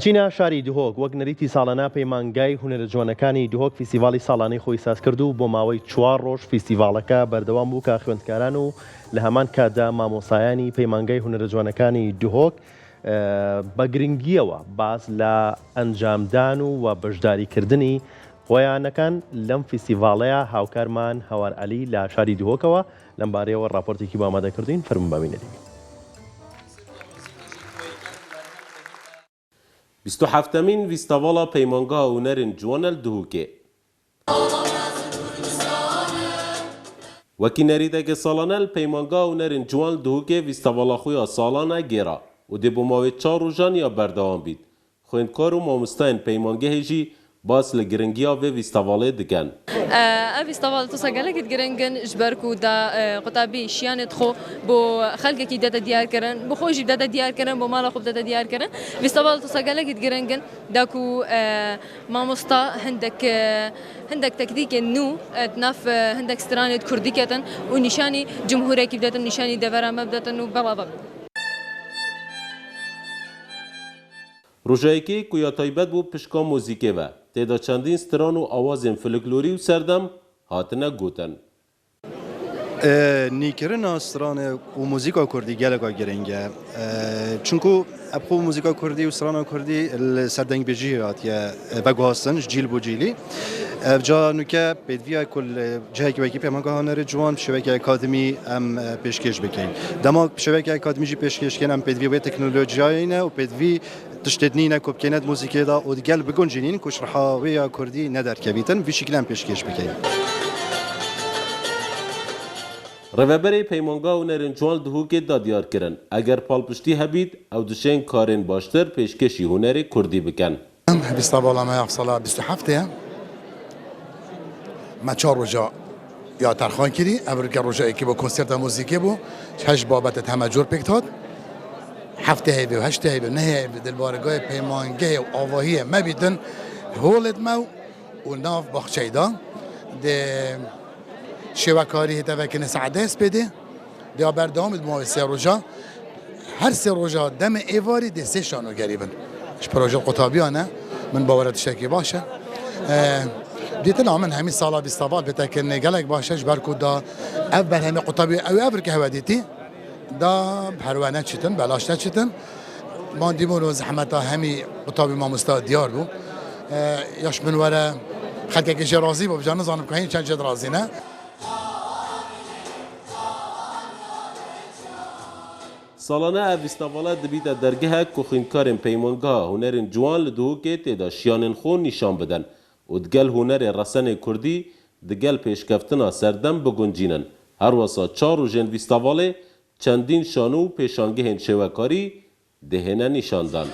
لچینە شاری دهۆک وەک نەریتی ساڵانە پەیمانگای هونەرە جوانەکانی دهۆک فیستیڤاڵی ساڵانەی خۆی ساز کرد و بۆ ماوەی 4 ڕۆژ فیستیڤاڵەکە بەردەوام بوو کە خوێندکاران و لە هەمان کاتدا مامۆسایانی پەیمانگای هونەرە جوانەکانی دهۆک بە گرنگیەوە باس لە ئەنجامدان و بەشداریکردنی خۆیانەکان لەم فیستیڤاڵەیە هاوکارمان هەوار عەلی لە شاری دهۆکەوە لەم بارەیەوە ڕاپۆرتێکی بۆ ئامادەکردوین فەرموو بابینەری. 27مین فیستیڤاڵا پەیمانگا هونەرên ciwan li Duhokê. Wekî nerîdeke salane li peymangeha hunerên ciwan li Duhokê fîstîvala xwe ya salana gêra û dê bo mavê 4 rojan ya berdewam bît. Xwendkar û mamosteyên peymangehê jî bas li giringiya vê fîstîvalê dikin. Ev fîstîval tisa gelekî giringin ji ber ku da qutabî şiyanê xwe bo xelkekî dede diyarkirin, bi xwe jî dede diyarkirin, bo mala xwe dede diyarkirin. Fîstîval tisa gelekî giringin da ku mamosta hindek tekdîkên nû nav hindek stranê Kurdî ketin û nîşanî cumhûrekî bidetin, nîşanî devera me bidetin û belava bin. Rojayekê ku ya taybet bû pişka muzîkê ve têda çendîn stran û awazên folklorî û serdem hatine gotin. Nîkirina stranê û muzîka Kurdî geleka giring e. Çunku ev xwe muzîka Kurdî û strana Kurdî li serdengbêjiyê hatiye veguhastin ji cîl bû cîlî. Ev ca nûke pêdiviya ku cihekî wekî peymangeha hunerê ciwan pişevekê akademî em pêşkêş bikin. Dema pişevekê akademî jî pêşkêşkirin em pêdivî wê teknolojiyayê ne û pêdivî tiştê dinîne ku bikêne muzîkê da û digel biguncînîn ku şerha wê ya Kurdî nederkevîtin vî şekilê em pêşkêş bikin. Rêveberê peymangeha hunerên ciwan li Duhokê da diyar kirin. Eger palpiştî hebît ew dişên karên baştir pêşkêşî hunerê Kurdî bikin. Fîstîvala me ya sala 27 ye. Me 4 roja ya terxan kirî, ev rike rojayekî bo konserta muzîkê bû, heş babetê heme cor pêk hat. Heftê hêvî û heştê hêvî nehê dilbargahê peymangehê û avahiyê me bîtin holê me û nav baxçeyê da dê şêwekarî hêtevekine saedê hespêdê dê berdewam bît mavê 3 roja. Her 3 roja demê êvarî dê 3 şanogerî bin. Ji proje qutabîya ne min bawera tiştekî baş e. Dîtin min hemî sala fîstîval pêtekirinê gelek baş e ji ber ku da ev berhemê qutabî ew rike hewe dîtî da herwe neçîtin, belaş neçîtin. Man dîbûn û zehmeta hemî qutabî mamosta diyar bû. Yaş min were xelkekê jê razî bû, bijan nizanim ku hîn çend jê razî ne. Salane ev fîstîvala dibîte dergehek ku xwendkarên peymangeha hunerên ciwan li Duhokê têda şiyanên xwe nîşan bidin û digel hunerê resenê Kurdî digel pêşkeftina serdem biguncînin. Her wesa 4 rojên fîstîvalê çendîn şanû û pêşangehên şêwekarî dihêne nîşandan.